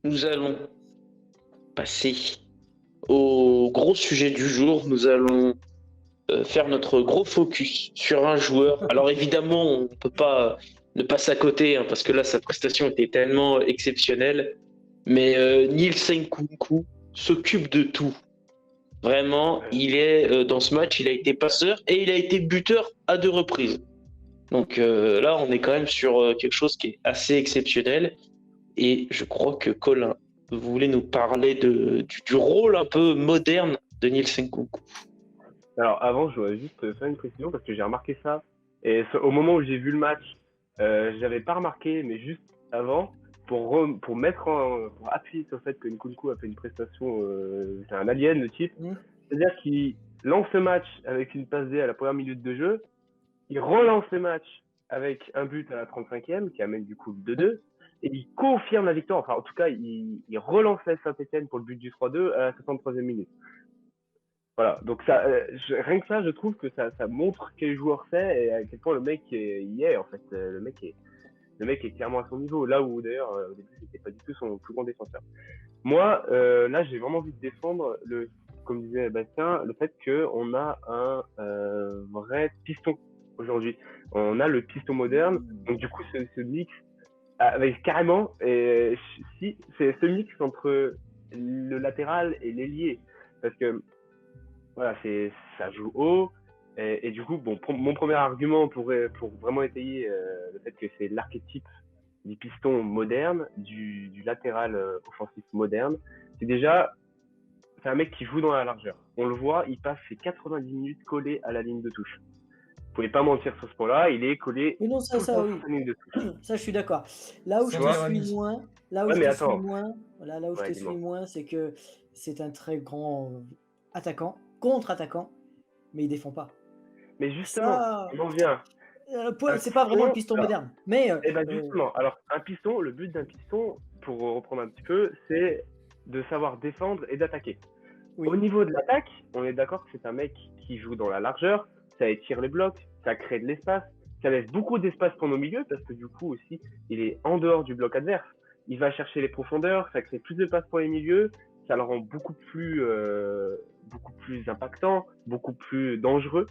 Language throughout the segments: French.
Nous allons passer au gros sujet du jour. Nous allons faire notre gros focus sur un joueur. Alors évidemment, on ne peut pas ne pas s'accoter, parce que là, sa prestation était tellement exceptionnelle. Mais Nielsen Nkunku s'occupe de tout. Vraiment, Ouais. il est dans ce match, il a été passeur et il a été buteur à 2 reprises. Donc là, on est quand même sur quelque chose qui est assez exceptionnel. Et je crois que Colin voulait nous parler du rôle un peu moderne de Nielsen Nkunku. Alors avant, je dois juste faire une précision parce que j'ai remarqué ça. Et au moment où j'ai vu le match, j'avais pas remarqué, mais juste avant, pour pour appuyer sur le fait que Nkunku a fait une prestation, c'est un alien le type. C'est-à-dire qu'il lance le match avec une passe D à la première minute de jeu, il relance le match avec un but à la 35e qui amène du coup le 2-2 et il confirme la victoire. Enfin, en tout cas, il relance la Saint-Etienne pour le but du 3-2 à la 63e minute. Voilà, donc ça, rien que ça, je trouve que ça montre quel joueur c'est et à quel point le mec y est en fait. Le mec est clairement à son niveau. Là où d'ailleurs au début c'était pas du tout son plus grand défenseur. Moi, là, j'ai vraiment envie de défendre comme disait Bastien, le fait qu'on a un vrai piston aujourd'hui. On a le piston moderne, donc du coup ce mix avec carrément, si c'est ce mix entre le latéral et l'ailier, parce que voilà, ça joue haut. Et du coup, bon, mon premier argument pour vraiment étayer le fait que c'est l'archétype du piston moderne, du latéral offensif moderne, c'est déjà, c'est un mec qui joue dans la largeur. On le voit, il passe ses 90 minutes collé à la ligne de touche. Vous pouvez pas mentir sur ce point-là, il est collé Mais non, tout le temps oui. sur sa ligne de touche. Ça, je suis d'accord. Là où je te suis moins, c'est que c'est un très grand attaquant, contre-attaquant, mais il défend pas. Mais justement, Ça, on en vient. c'est pas vraiment le piston moderne. Mais Eh ben justement, alors un piston, le but d'un piston, pour reprendre un petit peu, c'est de savoir défendre et d'attaquer. oui. Au niveau de l'attaque, on est d'accord que c'est un mec qui joue dans la largeur, ça étire les blocs, ça crée de l'espace, ça laisse beaucoup d'espace pour nos milieux parce que du coup aussi, il est en dehors du bloc adverse. Il va chercher les profondeurs, ça crée plus de place pour les milieux, ça le rend beaucoup plus impactant, beaucoup plus dangereux,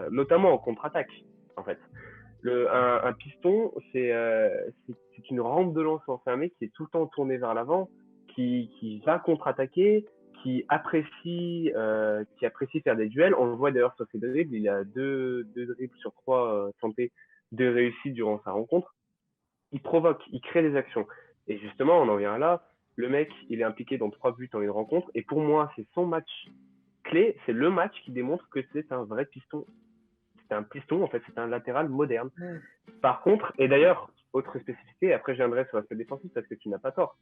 notamment en contre-attaque en fait. Un piston, c'est une rampe de lancement. C'est un mec qui est tout le temps tourné vers l'avant, qui va contre-attaquer, qui apprécie faire des duels. On le voit d'ailleurs sur ses dribbles, il a deux dribbles sur 3 tentés, 2 réussis durant sa rencontre. Il provoque, il crée des actions. Et justement, on en vient là. Le mec, il est impliqué dans 3 buts en une rencontre. Et pour moi, c'est son match clé. C'est le match qui démontre que c'est un vrai piston. C'est un piston, en fait, c'est un latéral moderne. Par contre, et d'ailleurs, autre spécificité, après je viendrai sur l'aspect défensif parce que tu n'as pas tort.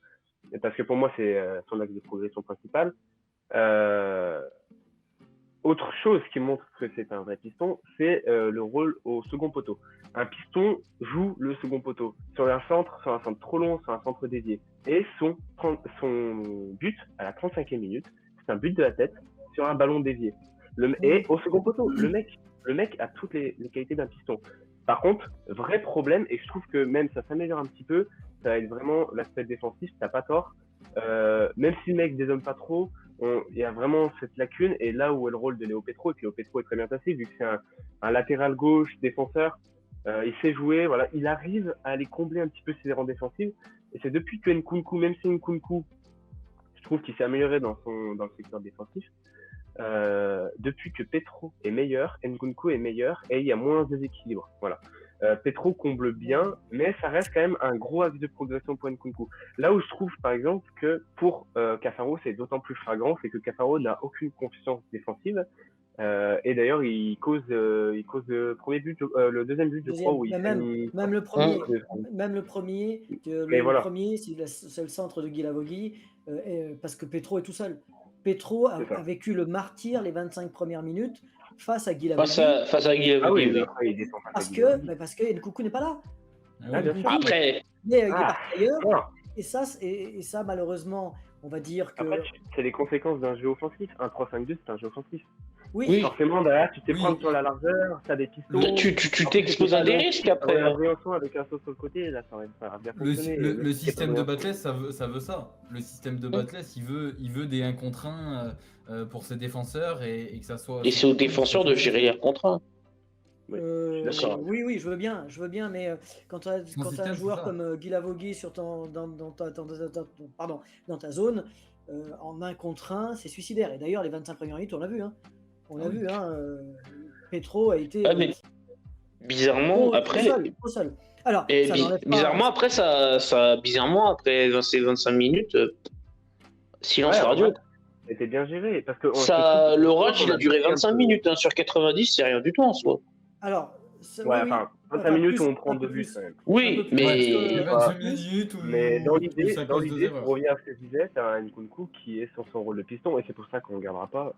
Et parce que pour moi, c'est son axe de progression principal. Autre chose qui montre que c'est un vrai piston, c'est le rôle au second poteau. Un piston joue le second poteau sur un centre trop long, sur un centre dédié. Et son but à la 35e minute, c'est un but de la tête sur un ballon dévié. Et au second poteau, le mec a toutes les qualités d'un piston. Par contre, vrai problème, et je trouve que même ça s'améliore un petit peu, ça va être vraiment l'aspect défensif, t'as pas tort. Même si le mec dézone pas trop, il y a vraiment cette lacune, et là où est le rôle de Léo Petro, et puis Léo Petro est très bien placé, vu que c'est un latéral gauche défenseur, il sait jouer, voilà, il arrive à aller combler un petit peu ses rangs défensifs, et c'est depuis que Nkunku, même si Nkunku, je trouve qu'il s'est amélioré dans le secteur défensif, depuis que Petro est meilleur, Nkunku est meilleur, et il y a moins de déséquilibre, voilà. Petro comble bien, mais ça reste quand même un gros axe de progression pour Nkunku. Là où je trouve, par exemple, que pour Cafaro, c'est d'autant plus flagrant, c'est que Cafaro n'a aucune confiance défensive. Et d'ailleurs, il cause le premier but, le deuxième but, je crois, où il même le premier, voilà. premier, c'est le centre de Guy Lavogui, parce que Petro est tout seul. Petro a vécu le martyr les 25 premières minutes face à Guy Lavogui. Face à Guy Lavogui, oui. Après, il descend parce que Nkunku n'est pas là. Après, il est parti ailleurs. Et ça, malheureusement, on va dire que. Après, c'est les conséquences d'un jeu offensif. Un 3-5-2, c'est un jeu offensif. Oui. Forcément, derrière, tu t'es Oui. prendre sur la largeur, t'as des pistons. Là, tu t'exposes à des risques après. La Briançon avec un saut sur le côté, là, ça aurait bien fonctionné. Le système de Batless, ça veut ça. Le système de Batless, il veut des 1 contre 1 pour ses défenseurs et que ça soit. Et c'est aux défenseurs de gérer les contre-1. Oui, je suis d'accord. Oui, je veux bien, mais quand tu as un joueur ça. comme Guy Lavogui dans ta zone, en 1 contre 1, c'est suicidaire. Et d'ailleurs, les 25 premières minutes, on l'a vu. Petro a été mais bizarrement, après. trop seul. Alors, Et ça n'enlève pas- bizarrement, après, après ces 25 minutes, silence Ouais, radio. ouais. C'était bien géré. Parce que L'orage, il a duré 25 minutes. Sur 90, c'est rien du tout en soi. Alors, Ouais, enfin, 25 minutes où on prend 2 buts quand même. Oui, mais. 25 minutes ou. Mais dans ou l'idée, ça cause 2 erreurs. pour revenir à ce que je disais, t'as un Nkunku qui est sur son rôle de piston et c'est pour ça qu'on ne gardera pas.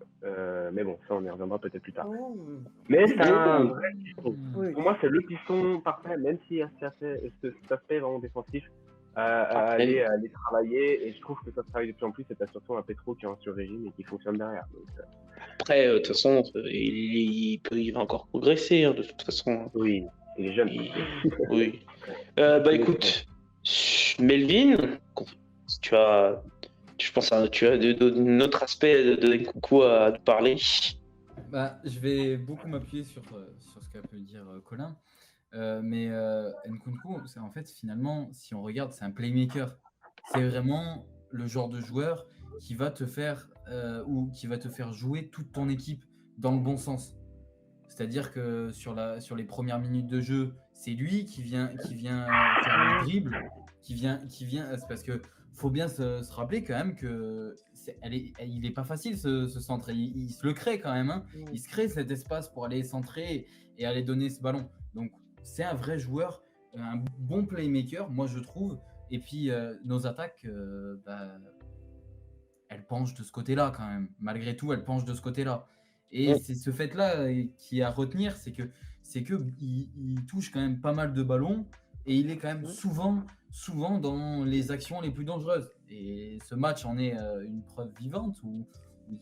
Mais bon, ça on y reviendra peut-être plus tard. Oh, Mais c'est un vrai piston. oui. Pour moi, c'est le piston parfait, même s'il y a cet aspect vraiment défensif à Après. aller travailler. Et je trouve que ça se travaille de plus en plus. Et t'as surtout un Petro qui est en sur-régime et qui fonctionne derrière. Donc, Après, de toute façon, il va encore progresser, de toute façon. oui, il est jeune. Oui. Écoute, Melvin, je pense que tu as d'un autre aspect de Nkunku à te parler. Je vais beaucoup m'appuyer sur ce qu'a pu dire Colin. Mais Nkunku, c'est en fait, finalement, si on regarde, c'est un playmaker. C'est vraiment le genre de joueur qui va te faire jouer toute ton équipe dans le bon sens. C'est-à-dire que sur les premières minutes de jeu, c'est lui qui vient faire le dribble, c'est parce que faut bien se rappeler quand même que il est pas facile ce centre. Il se le crée quand même. Hein. Il se crée cet espace pour aller centrer et aller donner ce ballon. Donc c'est un vrai joueur, un bon playmaker, moi je trouve. Et puis nos attaques, elles penchent de ce côté-là quand même. Malgré tout, elles penchent de ce côté-là. Et c'est ce fait-là qui est à retenir, c'est que il touche quand même pas mal de ballons et il est quand même souvent dans les actions les plus dangereuses. Et ce match en est une preuve vivante où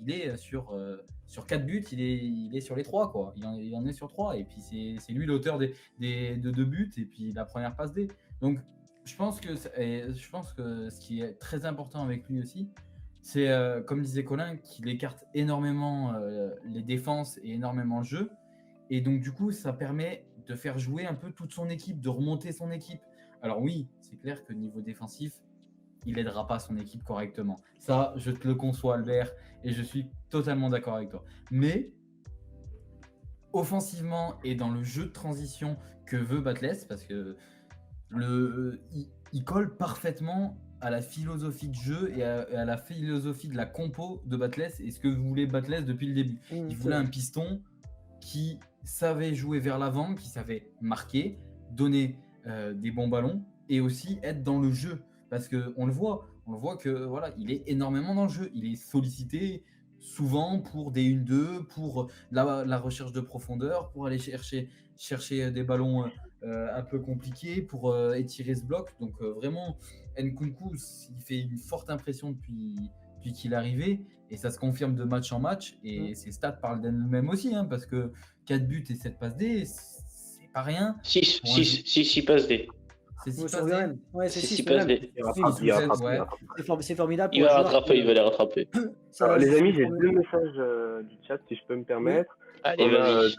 il est sur 4 buts, il est sur les 3 quoi. Il en est sur 3 et puis c'est lui l'auteur de 2 buts et puis la première passe D. Donc je pense que ce qui est très important avec lui aussi, c'est comme disait Colin, qu'il écarte énormément les défenses et énormément le jeu. Et donc du coup, ça permet de faire jouer un peu toute son équipe, de remonter son équipe. Alors oui, c'est clair que niveau défensif, il n'aidera pas son équipe correctement. Ça, je te le conçois, Albert, et je suis totalement d'accord avec toi. Mais offensivement et dans le jeu de transition que veut Batless, parce que il colle parfaitement à la philosophie de jeu et à la philosophie de la compo de Batless et ce que voulait Batless depuis le début. Il voulait un piston qui savait jouer vers l'avant, qui savait marquer, donner des bons ballons et aussi être dans le jeu. Parce qu'on le voit que voilà, il est énormément dans le jeu. Il est sollicité souvent pour des 1-2, pour la recherche de profondeur, pour aller chercher des ballons un peu compliqués, pour étirer ce bloc. Donc vraiment, Nkunku, il fait une forte impression depuis qu'il est arrivé. Et ça se confirme de match en match. Et ses stats parlent d'elles-mêmes aussi, hein, parce que 4 buts et 7 passes D, c'est pas rien. 6 passes D. C'est 6 Ouais, passes D. Ouais, c'est 6 passes D. C'est formidable. Il va les rattraper. Alors, les amis, j'ai 2 messages du chat, si je peux me permettre. Allez, vas-y.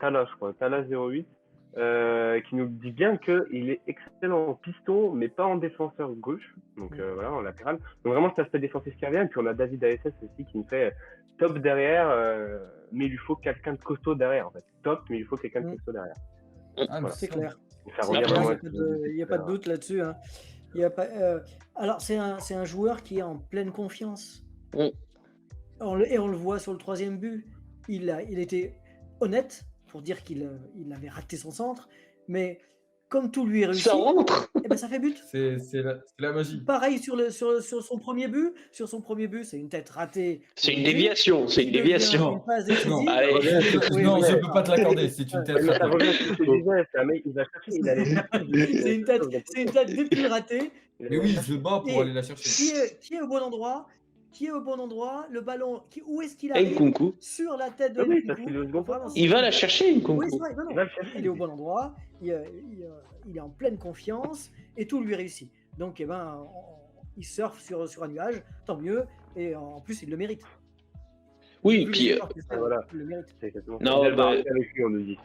Tala, je crois, Tala08, qui nous dit bien qu'il est excellent en piston, mais pas en défenseur gauche, donc voilà, en latéral. Donc vraiment, cet aspect défensif qui revient. Et puis on a David ASS aussi qui nous fait top derrière, mais il lui faut quelqu'un de costaud derrière, en fait. Top, mais il lui faut quelqu'un de costaud derrière. Voilà. C'est clair. Il n'y a pas de doute là-dessus. Hein. Alors, c'est un joueur qui est en pleine confiance. Et on le voit sur le 3e but. Il était honnête pour dire qu'il avait raté son centre, mais comme tout lui est réussi, ça rentre. Et ben ça fait but. C'est la magie. Pareil sur son premier but. Sur son premier but, c'est une tête ratée. C'est une déviation. C'est une déviation. Non, je peux pas te l'accorder. C'est une tête ratée. C'est une tête des plus ratée. Mais oui, je bats pour aller la chercher. Qui est au bon endroit, qui est au bon endroit, le ballon, où est-ce qu'il arrive? Nkunku. Sur la tête de Oui, ça, c'est Nkunku. le second Vraiment, poteau. Il va la chercher, Oui, Nkunku. c'est vrai, non, non. Il va le chercher. Il est au bon endroit, il est en pleine confiance et tout lui réussit. Donc, il surfe sur un nuage, tant mieux, et en plus, il le mérite. Oui, Vu puis les efforts qu'il fait, voilà. il le mérite. C'est exactement Non, ça. bah- Avec lui, on nous dit.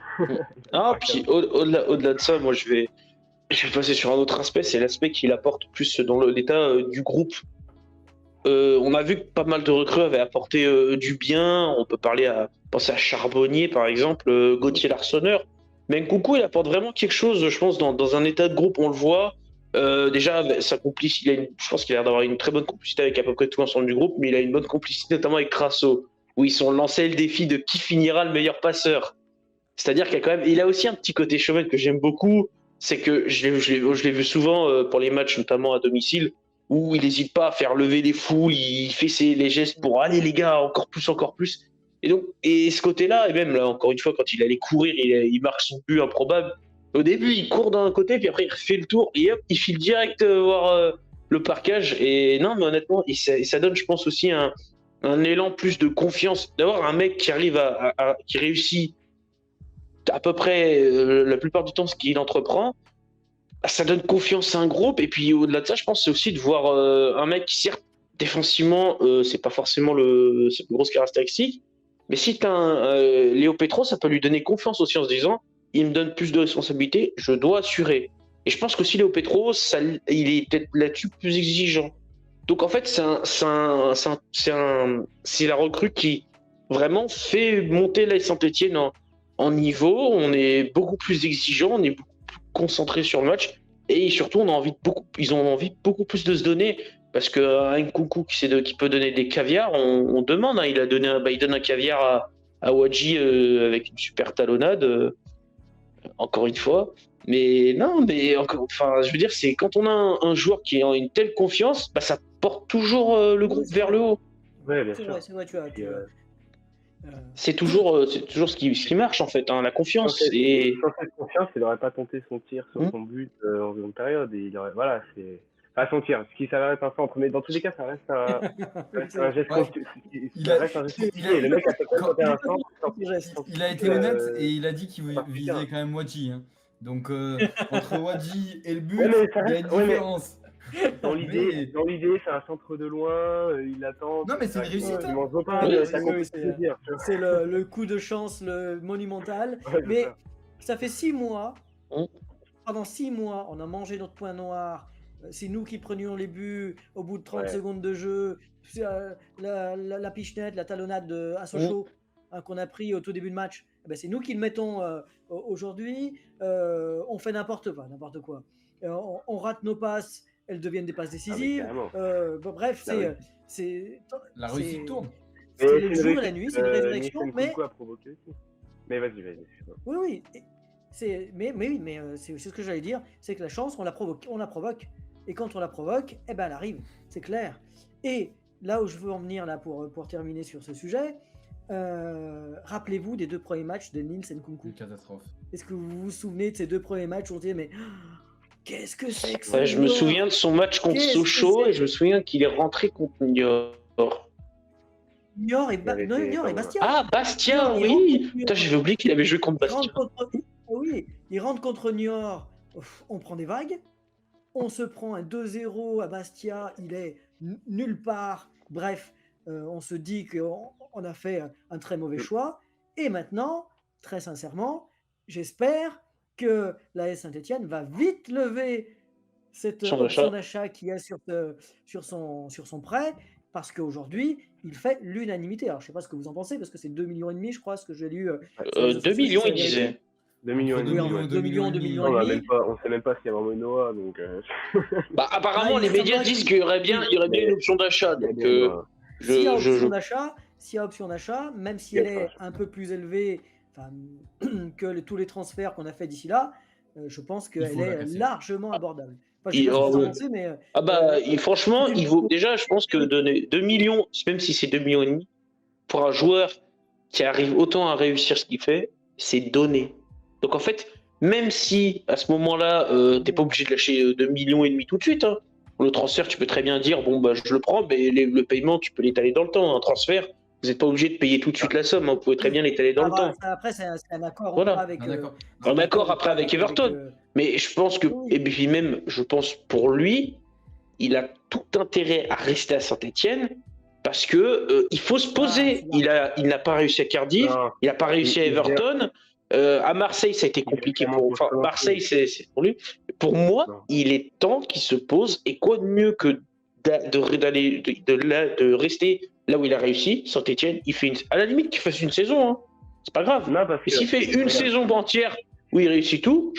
Ah, puis au-delà de ça, moi je vais passer sur un autre aspect, c'est l'aspect qu'il apporte plus dans l'état du groupe. On a vu que pas mal de recrues avaient apporté du bien. On peut penser à Charbonnier par exemple, Gauthier Larsonneur. Mais Nkunku, il apporte vraiment quelque chose, je pense, dans un état de groupe, on le voit. Déjà, sa complicité, je pense qu'il a l'air d'avoir une très bonne complicité avec à peu près tout l'ensemble du groupe, mais il a une bonne complicité notamment avec Crasso, où ils sont lancé le défi de qui finira le meilleur passeur. C'est-à-dire qu'il y a quand même, il a aussi un petit côté showman que j'aime beaucoup, c'est que je l'ai vu souvent pour les matchs, notamment à domicile, où il n'hésite pas à faire lever les foules, il fait les gestes pour aller les gars, encore plus, encore plus. Et donc, et ce côté-là, et même là, encore une fois, quand il allait courir, il marque son but improbable. Au début, il court d'un côté, puis après, il refait le tour, et hop, il file direct voir le parquage. Et non, mais honnêtement, ça donne, je pense, aussi un élan plus de confiance, d'avoir un mec qui arrive qui réussit à peu près la plupart du temps ce qu'il entreprend, ça donne confiance à un groupe. Et puis au-delà de ça, je pense c'est aussi de voir un mec qui certes défensivement, c'est pas forcément sa plus grosse caractéristique, mais si t'as Léo Petro, ça peut lui donner confiance aussi en se disant, il me donne plus de responsabilités, je dois assurer. Et je pense qu'aussi Léo Petro, il est peut-être là-dessus plus exigeant. Donc en fait, c'est la recrue qui vraiment fait monter la Saint-Etienne en niveau. On est beaucoup plus exigeant, on est beaucoup plus concentré sur le match, et surtout ils ont envie beaucoup plus de se donner, parce qu'un Nkunku qui peut donner des caviars, on demande. Hein, il donne un caviar à Wadji avec une super talonnade, encore une fois. Mais non, enfin, je veux dire, c'est quand on a un joueur qui a une telle confiance, ça porte toujours le groupe vers le haut. Ouais, bien C'est sûr. vrai, c'est vrai, tu as. C'est toujours ce qui marche en fait, hein, la confiance. Sans cette confiance, il n'aurait pas tenté son tir sur son but en seconde période. Et il aurait, voilà, c'est pas son tir, ce qui s'avère être un centre, mais dans tous les cas, ça reste un geste constructif. Le mec a fait tenter un centre. Il a été honnête et il a dit qu'il visait quand même Wadji. Hein. Donc entre Wadji et le but, il y a une différence. Dans l'idée, c'est un centre de loin, il attend. Non, mais c'est une réussite. C'est le coup de chance, le monumental. Mais ça fait 6 mois. Pendant 6 mois, on a mangé notre point noir. C'est nous qui prenions les buts au bout de 30 secondes de jeu. La pichenette, la talonnade à Sochaux qu'on a pris au tout début de match. C'est nous qui le mettons aujourd'hui. On fait n'importe quoi. On rate nos passes. Elles deviennent des passes décisives. Bref, c'est la réussite tourne. C'est le jour et la nuit, c'est une résurrection. Mais vas-y. Oui. C'est ce que j'allais dire, c'est que la chance, on la provoque. Et quand on la provoque, elle arrive, c'est clair. Et là où je veux en venir là pour terminer sur ce sujet, rappelez-vous des 2 premiers matchs de Nils Nkunku. Une catastrophe. Est-ce que vous vous souvenez de ces 2 premiers matchs où on disait mais qu'est-ce que c'est que ça? Ouais, je me souviens de son match contre Sochaux et je me souviens qu'il est rentré contre Niort. Niort et Bastia. Ah, Bastia, oui. Putain, j'avais oublié qu'il avait joué contre Bastia. Oui, il rentre contre Niort. On prend des vagues. On se prend un 2-0 à Bastia. Il est nulle part. Bref, on se dit qu'on a fait un très mauvais choix. Et maintenant, très sincèrement, j'espère que l'AS Saint-Etienne va vite lever cette option d'achat qu'il y a sur son prêt, parce qu'aujourd'hui, il fait l'unanimité. Alors, je ne sais pas ce que vous en pensez, parce que c'est 2,5 millions, je crois, ce que j'ai lu. 2 millions, il disait. 2 millions et demi. 2 millions et demi. On ne sait même pas s'il y a vraiment une OA, donc... apparemment, les médias disent qu'il y aurait bien une option d'achat. S'il y a option d'achat, même si elle est un peu plus élevée que tous les transferts qu'on a fait d'ici là, je pense qu'elle est largement abordable. Franchement, il vaut déjà, je pense que donner 2 millions, même si c'est 2,5 millions, pour un joueur qui arrive autant à réussir ce qu'il fait, c'est donné. Donc en fait, même si à ce moment-là, t'es pas obligé de lâcher 2,5 millions tout de suite, hein. Le transfert, tu peux très bien dire, bon, bah, je le prends, mais le paiement, tu peux l'étaler dans le temps. Un transfert, vous n'êtes pas obligé de payer tout de suite la somme, hein, vous pouvez très bien l'étaler dans le temps. Après, c'est un accord Voilà. avec. Un accord après avec Everton. Mais je pense que, et puis même, je pense pour lui, il a tout intérêt à rester à Saint-Etienne parce que il faut se poser. Il n'a pas réussi à Cardiff, il n'a pas réussi à Everton. À Marseille, ça a été compliqué Marseille, c'est pour lui. Pour moi, il est temps qu'il se pose. Et quoi de mieux que de rester là où il a réussi, Saint-Etienne, à la limite qu'il fasse une saison, hein. C'est pas grave. Mais s'il fait une saison entière où il réussit tout,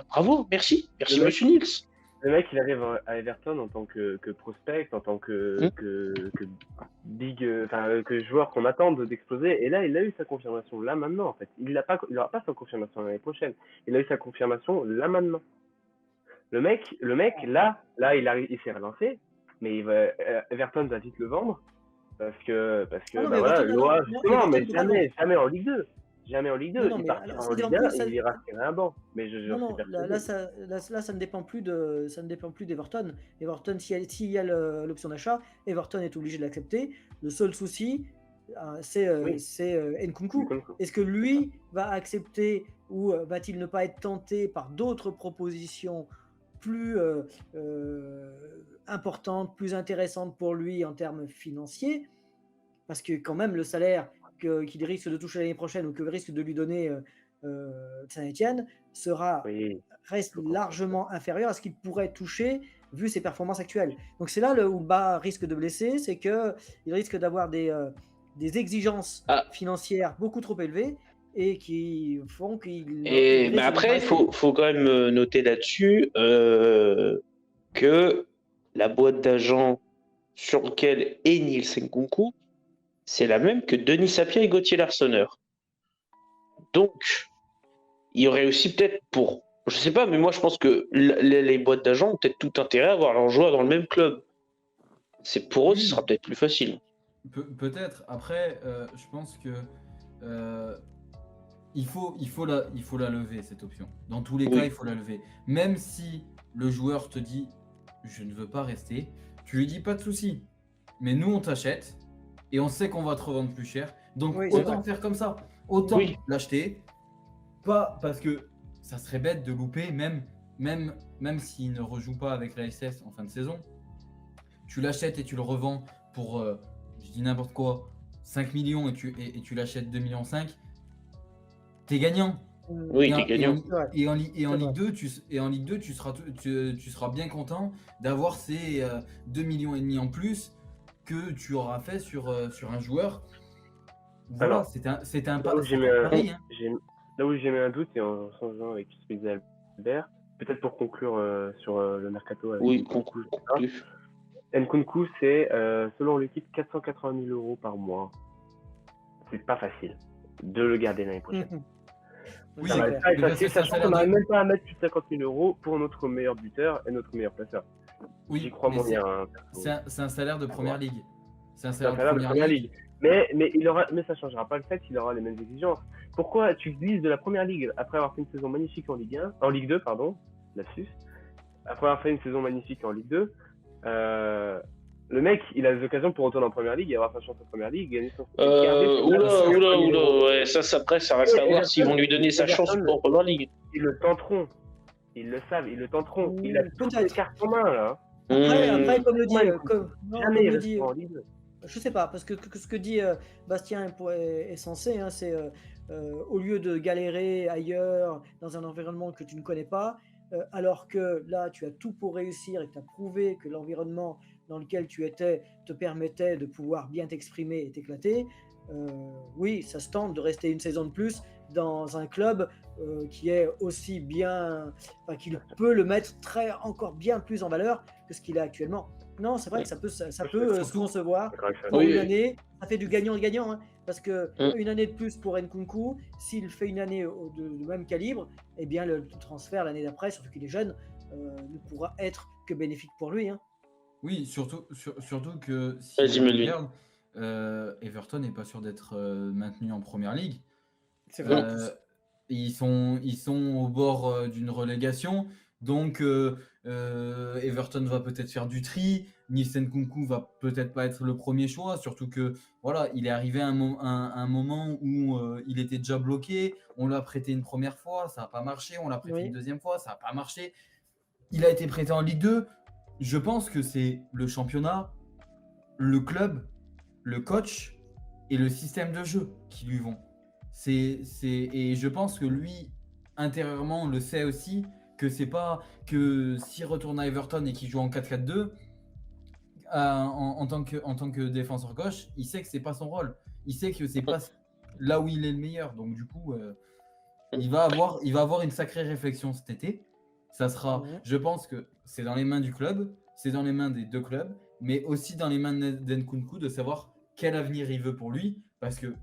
bravo, merci Monsieur Nils. Le mec, il arrive à Everton en tant que prospect, en tant que joueur qu'on attend d'exploser. Et là, il a eu sa confirmation là maintenant, en fait. Il n'aura pas sa confirmation l'année prochaine. Il a eu sa confirmation là maintenant. Le mec, là, il s'est relancé, mais Everton va vite le vendre parce que Loa, justement, mais jamais en Ligue 2. Jamais en Ligue 2. Il partira en Ligue 1 et il ira tirer un banc. Mais là, ça ne dépend plus d'Everton. Everton, s'il y a l'option d'achat, Everton est obligé de l'accepter. Le seul souci, c'est Nkunku. Est-ce que lui va accepter ou va-t-il ne pas être tenté par d'autres propositions plus importantes, plus intéressantes pour lui en termes financiers? Parce que quand même, le salaire qu'il risque de toucher l'année prochaine ou que risque de lui donner Saint-Etienne reste largement inférieur à ce qu'il pourrait toucher vu ses performances actuelles. Donc c'est là où le bas risque de blesser, c'est qu'il risque d'avoir des exigences financières beaucoup trop élevées et qui font qu'il... Mais après, il faut quand même noter là-dessus que la boîte d'agents sur laquelle est Nils Nkunku, c'est la même que Denis Sapien et Gauthier Larsonneur. Donc, il y aurait aussi peut-être je sais pas, mais moi je pense que les boîtes d'agents ont peut-être tout intérêt à avoir leurs joueurs dans le même club. Pour eux, ce sera peut-être plus facile. Peut-être. Après, je pense que il faut la lever, cette option. Dans tous les cas, il faut la lever. Même si le joueur te dit « je ne veux pas rester », tu lui dis « pas de souci, mais nous on t'achète ». Et on sait qu'on va te revendre plus cher. Donc autant faire comme ça. Autant l'acheter. Pas parce que ça serait bête de louper, même s'il ne rejoue pas avec la SS en fin de saison. Tu l'achètes et tu le revends pour, je dis n'importe quoi, 5 millions et tu l'achètes 2,5 millions. T'es gagnant. Oui, t'es gagnant. Et en Ligue 2, tu seras bien content d'avoir ces 2,5 millions en plus que tu auras fait sur un joueur. Voilà, c'était un pas pareil. Là où j'ai mis un doute, et en changeant avec Albert, peut-être pour conclure sur le mercato. Conclure. Nkunku, c'est selon l'équipe 480 000 € par mois. C'est pas facile de le garder l'année prochaine. Oui, ça va être facile, sachant qu'on n'arrive même pas à mettre plus de 50 000 € pour notre meilleur buteur et notre meilleur placeur. Oui, j'y crois moyen. C'est un salaire de première ligue. C'est un salaire de première ligue. Mais ça ne changera pas le fait qu'il aura les mêmes exigences. Pourquoi tu glisses de la première ligue après avoir fait une saison magnifique en Ligue 2, lapsus. Après avoir fait une saison magnifique en Ligue 2, le mec, il a des occasions pour retourner en première ligue et avoir sa chance en première ligue, gagner son. Ouais, ça reste à voir s'ils vont lui donner sa chance pour première ligue. Ils le tenteront. Ils le savent, ils le tenteront. Il a toutes les cartes en main là. Après, comme le dit, je sais pas, parce que ce que dit Bastien est censé, hein, c'est au lieu de galérer ailleurs dans un environnement que tu ne connais pas, alors que là tu as tout pour réussir et tu as prouvé que l'environnement dans lequel tu étais te permettait de pouvoir bien t'exprimer et t'éclater, oui, ça se tente de rester une saison de plus dans un club qui est aussi bien, qu'il peut le mettre encore bien plus en valeur que ce qu'il est actuellement. Non, c'est vrai que ça peut se concevoir. Pour une année, ça fait du gagnant-gagnant, hein, parce que une année de plus pour Nkunku, s'il fait une année de même calibre, eh bien le transfert l'année d'après, surtout qu'il est jeune, ne pourra être que bénéfique pour lui. Hein. Oui, surtout que si on regarde, Everton n'est pas sûr d'être maintenu en première ligue. C'est vrai. Ils sont au bord d'une relégation. Donc, Everton va peut-être faire du tri. Nielsen Nkunku va peut-être pas être le premier choix, surtout que voilà, il est arrivé à un moment où il était déjà bloqué. On l'a prêté une première fois, ça n'a pas marché. On l'a prêté une deuxième fois, ça n'a pas marché. Il a été prêté en Ligue 2. Je pense que c'est le championnat, le club, le coach et le système de jeu qui lui vont. Et je pense que lui, intérieurement, le sait aussi que c'est pas que s'il retourne à Everton et qu'il joue en 4-4-2, en tant que défenseur gauche, il sait que c'est pas son rôle. Il sait que c'est pas là où il est le meilleur. Donc du coup, il va avoir une sacrée réflexion cet été. Ça sera, je pense que c'est dans les mains du club, c'est dans les mains des deux clubs, mais aussi dans les mains d'Nkunku de savoir quel avenir il veut pour lui, parce que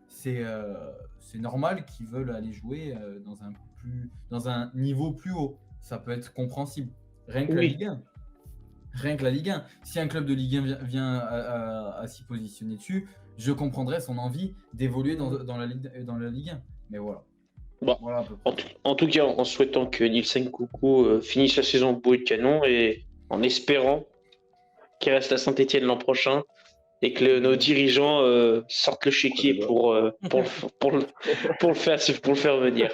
c'est normal qu'ils veulent aller jouer dans un niveau plus haut. Ça peut être compréhensible. Rien que la Ligue 1. Rien que la Ligue 1. Si un club de Ligue 1 vient à s'y positionner dessus, je comprendrais son envie d'évoluer dans la Ligue 1. Mais voilà. Bon. Voilà en tout cas, en souhaitant que Nielsen Nkunku finisse la saison beau et de canon et en espérant qu'il reste à Saint-Etienne l'an prochain et que nos dirigeants sortent le chéquier pour le faire venir.